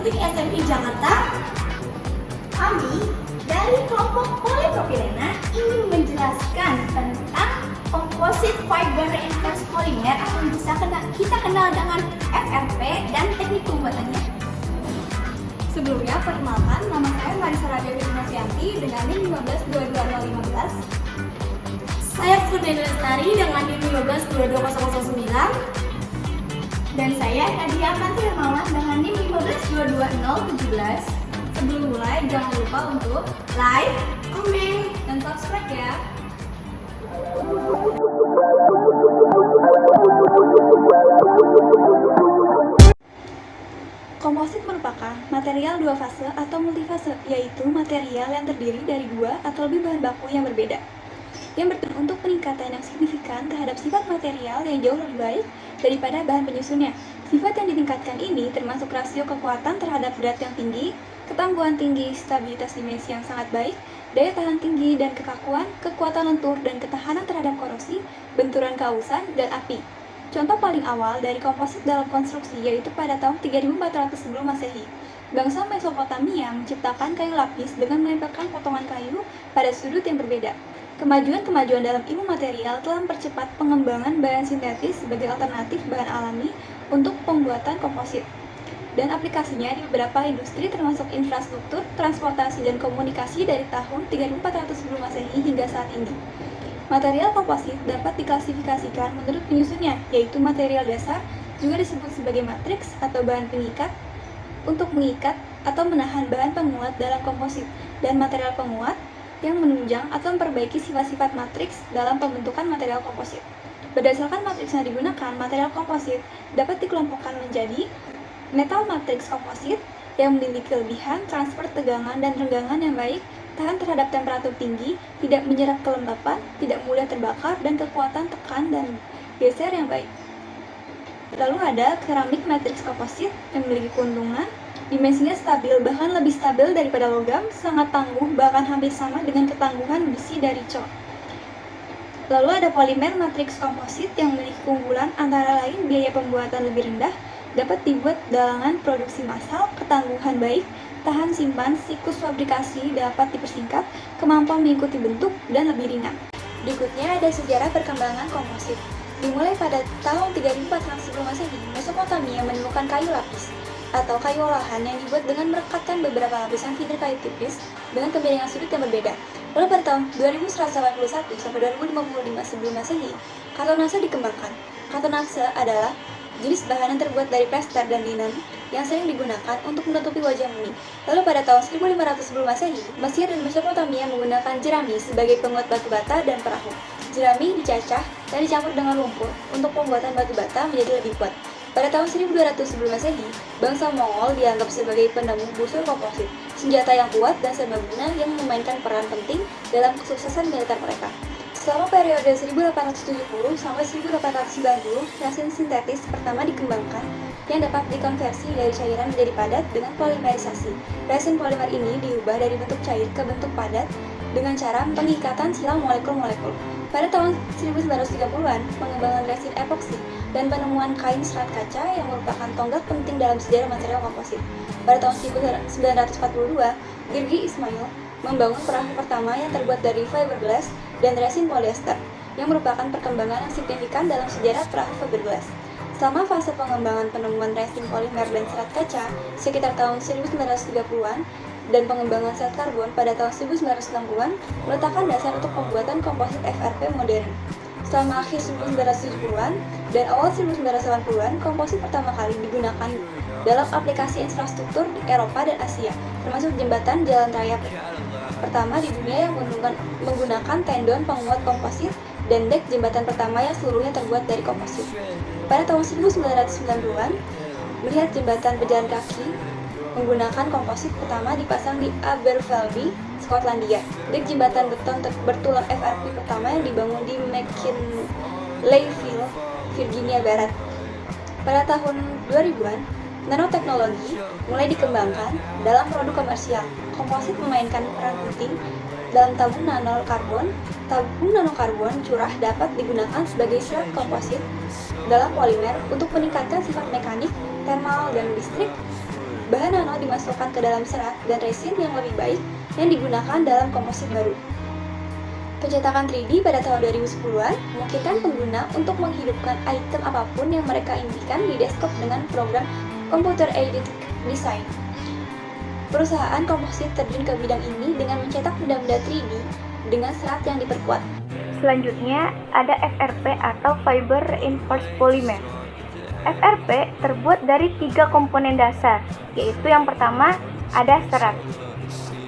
Politeknik SMI Jakarta. Kami dari kelompok polipropilena ingin menjelaskan tentang composite fiber reinforced polymer atau bisa kita kenal dengan FRP dan teknik pembuatannya. Sebelumnya, perkenalkan, nama saya Marisa Radia Firmansyati dengan NIM 1522015. Saya Ferdinand Lestari dengan NIM 1522009. Dan saya Nadia Avanti Hermawan dengan NIM 1522017. Sebelum mulai, jangan lupa untuk Like, comment, dan subscribe ya. Komposit merupakan material dua fase atau multifase, yaitu material yang terdiri dari dua atau lebih bahan baku yang berbeda, yang bertujuan untuk peningkatan yang signifikan terhadap sifat material yang jauh lebih baik daripada bahan penyusunnya. Sifat yang ditingkatkan ini termasuk rasio kekuatan terhadap berat yang tinggi, ketangguhan tinggi, stabilitas dimensi yang sangat baik, daya tahan tinggi dan kekakuan, kekuatan lentur dan ketahanan terhadap korosi, benturan kausan, dan api. Contoh paling awal dari komposit dalam konstruksi yaitu pada tahun 3400 sebelum Masehi. Bangsa Mesopotamia menciptakan kayu lapis dengan menempelkan potongan kayu pada sudut yang berbeda. Kemajuan-kemajuan dalam ilmu material telah mempercepat pengembangan bahan sintetis sebagai alternatif bahan alami untuk pembuatan komposit dan aplikasinya di beberapa industri termasuk infrastruktur, transportasi, dan komunikasi dari tahun 3400 sebelum Masehi hingga saat ini. Material komposit dapat diklasifikasikan menurut penyusunnya, yaitu material dasar, juga disebut sebagai matriks atau bahan pengikat, untuk mengikat atau menahan bahan penguat dalam komposit, dan material penguat yang menunjang atau memperbaiki sifat-sifat matriks dalam pembentukan material komposit. Berdasarkan matriks yang digunakan, material komposit dapat dikelompokkan menjadi metal matriks komposit yang memiliki kelebihan transfer tegangan dan renggangan yang baik, tahan terhadap temperatur tinggi, tidak menyerap kelembapan, tidak mudah terbakar, dan kekuatan tekan dan geser yang baik. Lalu ada keramik matriks komposit yang memiliki keuntungan, dimensinya stabil, bahkan lebih stabil daripada logam, sangat tangguh, bahkan hampir sama dengan ketangguhan besi dari cor. Lalu ada polimer matriks komposit yang memiliki keunggulan antara lain biaya pembuatan lebih rendah, dapat dibuat dalangan produksi massal, ketangguhan baik, tahan simpan, siklus fabrikasi dapat dipersingkat, kemampuan mengikuti bentuk, dan lebih ringan. Berikutnya ada sejarah perkembangan komposit. Dimulai pada tahun 3400 sebelum Masehi, Mesopotamia menemukan kayu lapis atau kayu olahan yang dibuat dengan merekatkan beberapa lapisan fiber kayu tipis dengan kemiringan sudut yang berbeda. Lalu pada tahun 2181 sampai 2055 sebelum Masehi, kartonase dikembangkan. Kartonase adalah jenis bahan yang terbuat dari plester dan linen yang sering digunakan untuk menutupi wajah mumi. Lalu pada tahun 1500 sebelum Masehi, Mesir dan Mesopotamia menggunakan jerami sebagai penguat batu bata dan perahu. Jerami dicacah dan dicampur dengan lumpur untuk pembuatan batu bata menjadi lebih kuat. Pada tahun 1200 sebelum Masehi, bangsa Mongol dianggap sebagai penemu busur komposit, senjata yang kuat dan serbaguna yang memainkan peran penting dalam kesuksesan militer mereka. Selama periode 1870 sampai 1890, resin sintetis pertama dikembangkan yang dapat dikonversi dari cairan menjadi padat dengan polimerisasi. Resin polimer ini diubah dari bentuk cair ke bentuk padat dengan cara pengikatan silang molekul-molekul. Pada tahun 1930-an, pengembangan resin epoksi dan penemuan kain serat kaca yang merupakan tonggak penting dalam sejarah material komposit. Pada tahun 1942, Girgi Ismail membangun perahu pertama yang terbuat dari fiberglass dan resin polyester, yang merupakan perkembangan yang signifikan dalam sejarah perahu fiberglass. Selama fase pengembangan penemuan resin polimer dan serat kaca sekitar tahun 1930-an dan pengembangan serat karbon pada tahun 1960-an meletakkan dasar untuk pembuatan komposit FRP modern. Selama akhir 1970-an dan awal 1980-an, komposit pertama kali digunakan dalam aplikasi infrastruktur di Eropa dan Asia, termasuk jembatan jalan raya pertama di dunia yang menggunakan tendon penguat komposit dan dek jembatan pertama yang seluruhnya terbuat dari komposit. Pada tahun 1990-an, melihat jembatan pejalan kaki menggunakan komposit pertama dipasang di Aberfeldy, Skotlandia. Dek jembatan beton bertulang FRP pertama yang dibangun di McKinleyville, Virginia Barat. Pada tahun 2000-an, nanoteknologi mulai dikembangkan dalam produk komersial. Komposit memainkan peran penting dalam tabung nanokarbon. Tabung nanokarbon curah dapat digunakan sebagai serat komposit dalam polimer untuk meningkatkan sifat mekanik, termal, dan listrik bahan nano dimasukkan ke dalam serat dan resin yang lebih baik yang digunakan dalam komposit baru. Pencetakan 3D pada tahun 2010-an memungkinkan pengguna untuk menghidupkan item apapun yang mereka inginkan di desktop dengan program Computer Aided Design. Perusahaan komposit terjun ke bidang ini dengan mencetak benda-benda 3D dengan serat yang diperkuat. Selanjutnya ada FRP atau Fiber Reinforced Polymer. FRP terbuat dari 3 komponen dasar, yaitu yang pertama ada serat.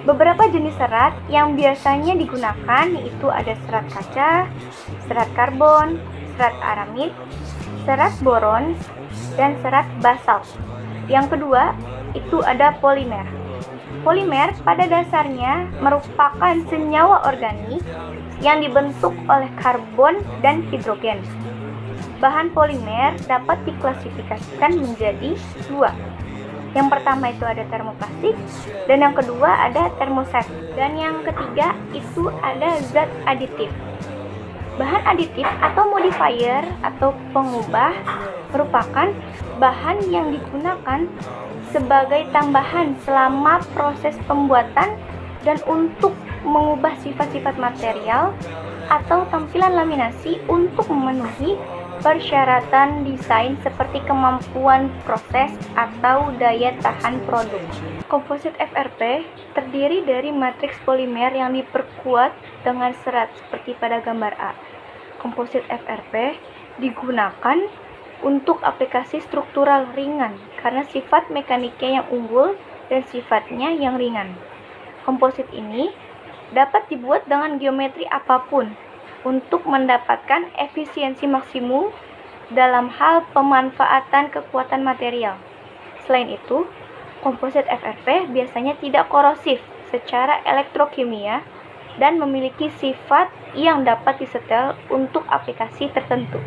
Beberapa jenis serat yang biasanya digunakan yaitu ada serat kaca, serat karbon, serat aramid, serat boron, dan serat basalt. Yang kedua itu ada polimer. Polimer pada dasarnya merupakan senyawa organik yang dibentuk oleh karbon dan hidrogen. Bahan polimer dapat diklasifikasikan menjadi 2. Yang pertama itu ada termoplastik, dan yang kedua ada termoset. Dan yang ketiga itu ada zat aditif. Bahan aditif atau modifier atau pengubah merupakan bahan yang digunakan sebagai tambahan selama proses pembuatan dan untuk mengubah sifat-sifat material atau tampilan laminasi untuk memenuhi persyaratan desain seperti kemampuan proses atau daya tahan produk. Komposit FRP terdiri dari matriks polimer yang diperkuat dengan serat seperti pada gambar A. Komposit FRP digunakan untuk aplikasi struktural ringan karena sifat mekaniknya yang unggul dan sifatnya yang ringan. Komposit ini dapat dibuat dengan geometri apapun untuk mendapatkan efisiensi maksimum dalam hal pemanfaatan kekuatan material. Selain itu, komposit FRP biasanya tidak korosif secara elektrokimia dan memiliki sifat yang dapat disetel untuk aplikasi tertentu.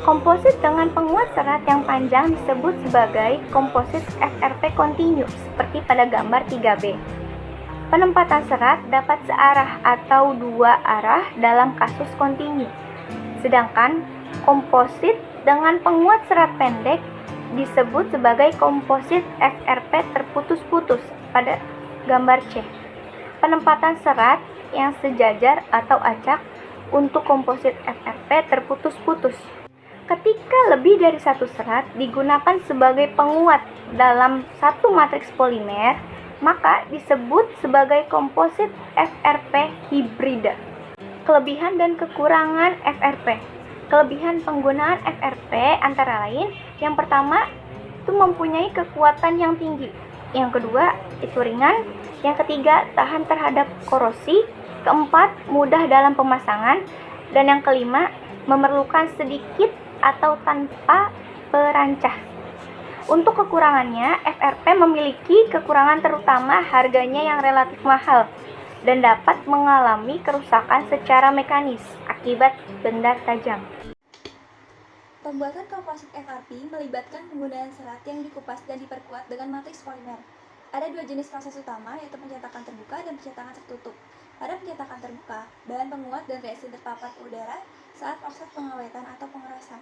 Komposit dengan penguat serat yang panjang disebut sebagai komposit FRP kontinu seperti pada gambar 3B. Penempatan serat dapat searah atau 2 arah dalam kasus kontinu. Sedangkan komposit dengan penguat serat pendek disebut sebagai komposit FRP terputus-putus pada gambar C. Penempatan serat yang sejajar atau acak untuk komposit FRP terputus-putus. Ketika lebih dari satu serat digunakan sebagai penguat dalam satu matriks polimer, maka disebut sebagai komposit FRP hibrida. Kelebihan dan kekurangan FRP. Kelebihan penggunaan FRP antara lain, yang pertama itu mempunyai kekuatan yang tinggi, yang kedua itu ringan, yang ketiga tahan terhadap korosi, keempat mudah dalam pemasangan, dan yang kelima memerlukan sedikit atau tanpa perancah. Untuk kekurangannya, FRP memiliki kekurangan terutama harganya yang relatif mahal dan dapat mengalami kerusakan secara mekanis akibat benda tajam. Pembuatan komposit FRP melibatkan penggunaan serat yang dikupas dan diperkuat dengan matriks polimer. Ada 2 jenis proses utama, yaitu pencetakan terbuka dan pencetakan tertutup. Pada pencetakan terbuka, bahan penguat dan resin terpapar ke udara saat proses pengawetan atau pengerasan.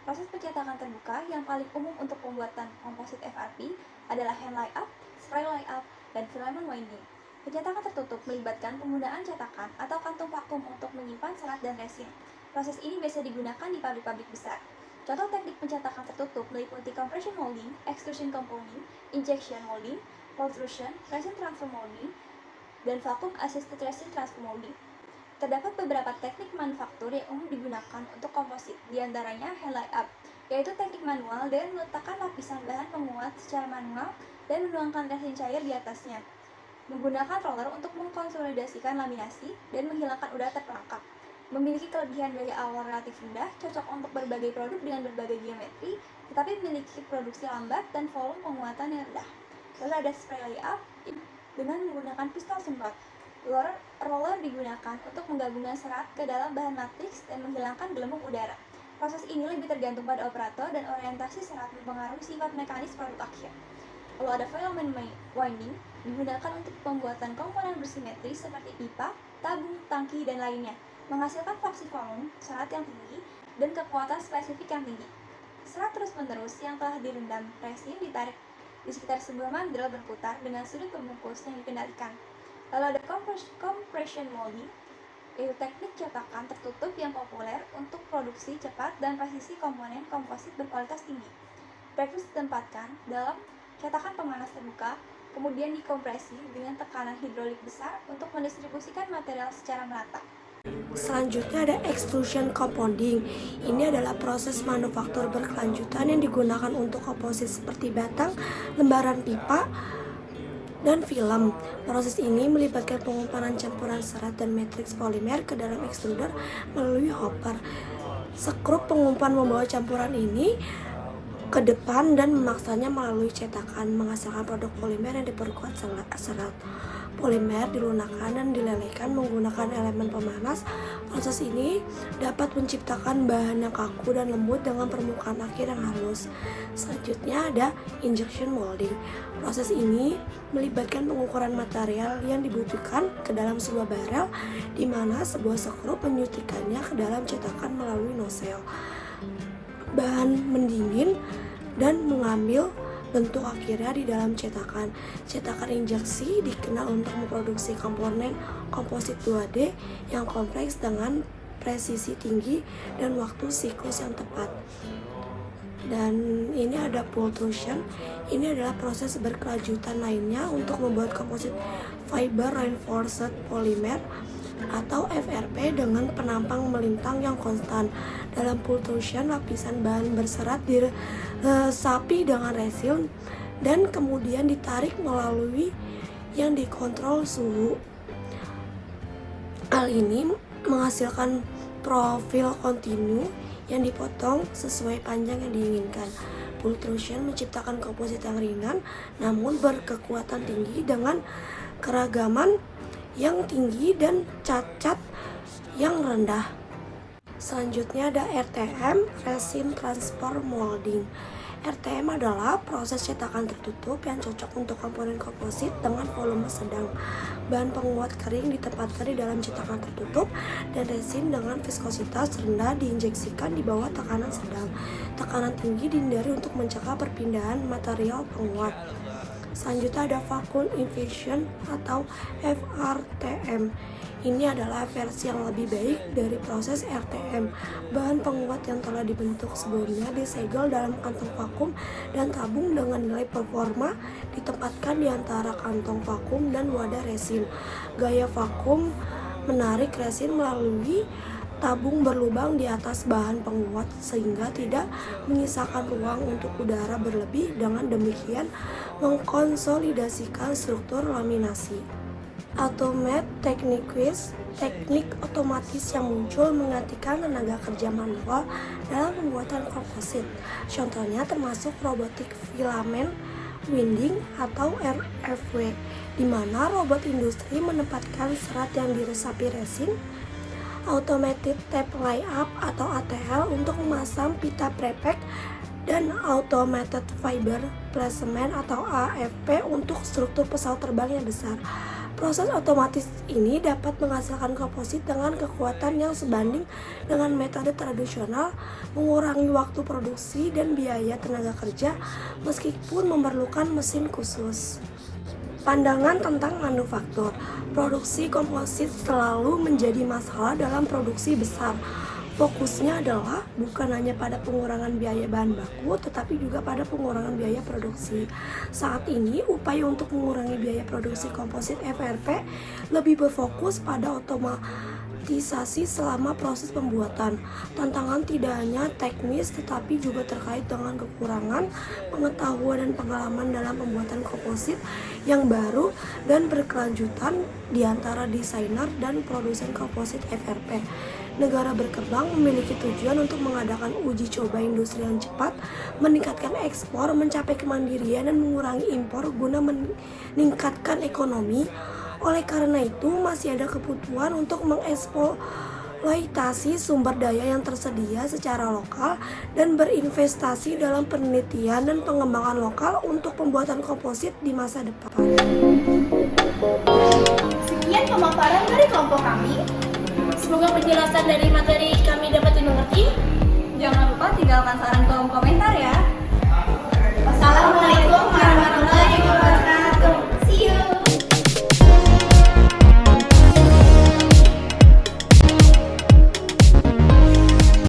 Proses pencetakan terbuka yang paling umum untuk pembuatan komposit FRP adalah hand layup, spray layup, dan filament winding. Pencetakan tertutup melibatkan penggunaan cetakan atau kantung vakum untuk menyimpan serat dan resin. Proses ini biasa digunakan di pabrik-pabrik besar. Contoh teknik pencetakan tertutup meliputi compression molding, extrusion compounding, injection molding, pultrusion, resin transfer molding, dan vacuum assisted resin transfer molding. Terdapat beberapa teknik manufaktur yang umum digunakan untuk komposit, diantaranya hand layup, yaitu teknik manual dengan meletakkan lapisan bahan penguat secara manual dan menuangkan resin cair di atasnya. Menggunakan roller untuk mengkonsolidasikan laminasi dan menghilangkan udara terperangkap. Memiliki kelebihan biaya awal relatif rendah, cocok untuk berbagai produk dengan berbagai geometri, tetapi memiliki produksi lambat dan volume penguatan yang rendah. Lalu ada spray layup dengan menggunakan pistol semprot. Roller digunakan untuk menggabungkan serat ke dalam bahan matriks dan menghilangkan gelembung udara. Proses ini lebih tergantung pada operator dan orientasi serat mempengaruhi sifat mekanis produk akhir. Lalu ada filament winding digunakan untuk pembuatan komponen bersimetri seperti pipa, tabung, tangki, dan lainnya, menghasilkan fluksi volume, serat yang tinggi, dan kekuatan spesifik yang tinggi. Serat terus-menerus yang telah direndam resin ditarik di sekitar sebuah mandrel berputar dengan sudut pembungkus yang dikendalikan. Lalu ada compression molding, yaitu teknik cetakan tertutup yang populer untuk produksi cepat dan presisi komponen komposit berkualitas tinggi. Prekus ditempatkan dalam cetakan pemanas terbuka, kemudian dikompresi dengan tekanan hidrolik besar untuk mendistribusikan material secara merata. Selanjutnya ada extrusion compounding. Ini adalah proses manufaktur berkelanjutan yang digunakan untuk komposit seperti batang, lembaran pipa, dan film. Proses ini melibatkan pengumpalan campuran serat dan matriks polimer ke dalam extruder melalui hopper. Skrup pengumpan membawa campuran ini ke depan dan memaksanya melalui cetakan, menghasilkan produk polimer yang diperkuat serat. Polimer dilunakkan dan dilelehkan menggunakan elemen pemanas. Proses ini dapat menciptakan bahan yang kaku dan lembut dengan permukaan akhir yang halus. Selanjutnya ada injection molding. Proses ini melibatkan pengukuran material yang dibutuhkan ke dalam sebuah barel, di mana sebuah skrup menyuntikkannya ke dalam cetakan melalui nozzle. Bahan mendingin dan mengambil bentuk akhirnya di dalam cetakan. Cetakan injeksi dikenal untuk memproduksi komponen komposit 2D yang kompleks dengan presisi tinggi dan waktu siklus yang tepat. Dan ini ada pultrusion. Ini adalah proses berkelanjutan lainnya untuk membuat komposit fiber reinforced polymer atau FRP dengan penampang melintang yang konstan. Dalam pultrusion, lapisan bahan berserat diresapi dengan resin dan kemudian ditarik melalui yang dikontrol suhu. Hal ini menghasilkan profil kontinu yang dipotong sesuai panjang yang diinginkan. Pultrusion menciptakan komposit yang ringan namun berkekuatan tinggi dengan keragaman yang tinggi dan cacat yang rendah. Selanjutnya ada RTM, Resin Transfer Molding. RTM adalah proses cetakan tertutup yang cocok untuk komponen komposit dengan volume sedang. Bahan penguat kering ditempatkan di dalam cetakan tertutup dan resin dengan viskositas rendah diinjeksikan di bawah tekanan sedang. Tekanan tinggi dihindari untuk mencegah perpindahan material penguat. Selanjutnya ada vacuum infusion atau VRTM. Ini adalah versi yang lebih baik dari proses RTM. Bahan penguat yang telah dibentuk sebelumnya disegel dalam kantong vakum dan tabung dengan nilai performa ditempatkan di antara kantong vakum dan wadah resin. Gaya vakum menarik resin melalui tabung berlubang di atas bahan penguat sehingga tidak menyisakan ruang untuk udara berlebih, dengan demikian mengkonsolidasikan struktur laminasi. Automate techniques, teknik otomatis yang muncul menggantikan tenaga kerja manual dalam pembuatan komposit. Contohnya termasuk robotic filament winding atau RFW, di mana robot industri menempatkan serat yang diresapi resin, automated tape layup atau ATL untuk memasang pita prepek, dan automated fiber placement atau AFP untuk struktur pesawat terbang yang besar. Proses otomatis ini dapat menghasilkan komposit dengan kekuatan yang sebanding dengan metode tradisional, mengurangi waktu produksi dan biaya tenaga kerja meskipun memerlukan mesin khusus. Pandangan tentang manufaktur. Produksi komposit selalu menjadi masalah dalam produksi besar. Fokusnya adalah bukan hanya pada pengurangan biaya bahan baku, tetapi juga pada pengurangan biaya produksi. Saat ini, upaya untuk mengurangi biaya produksi komposit FRP lebih berfokus pada otomatisasi selama proses pembuatan. Tantangan tidak hanya teknis, tetapi juga terkait dengan kekurangan pengetahuan dan pengalaman dalam pembuatan komposit yang baru dan berkelanjutan di antara desainer dan produsen komposit FRP. Negara berkembang memiliki tujuan untuk mengadakan uji coba industri yang cepat, meningkatkan ekspor, mencapai kemandirian, dan mengurangi impor guna meningkatkan ekonomi. Oleh karena itu, masih ada kebutuhan untuk mengeksploitasi sumber daya yang tersedia secara lokal dan berinvestasi dalam penelitian dan pengembangan lokal untuk pembuatan komposit di masa depan.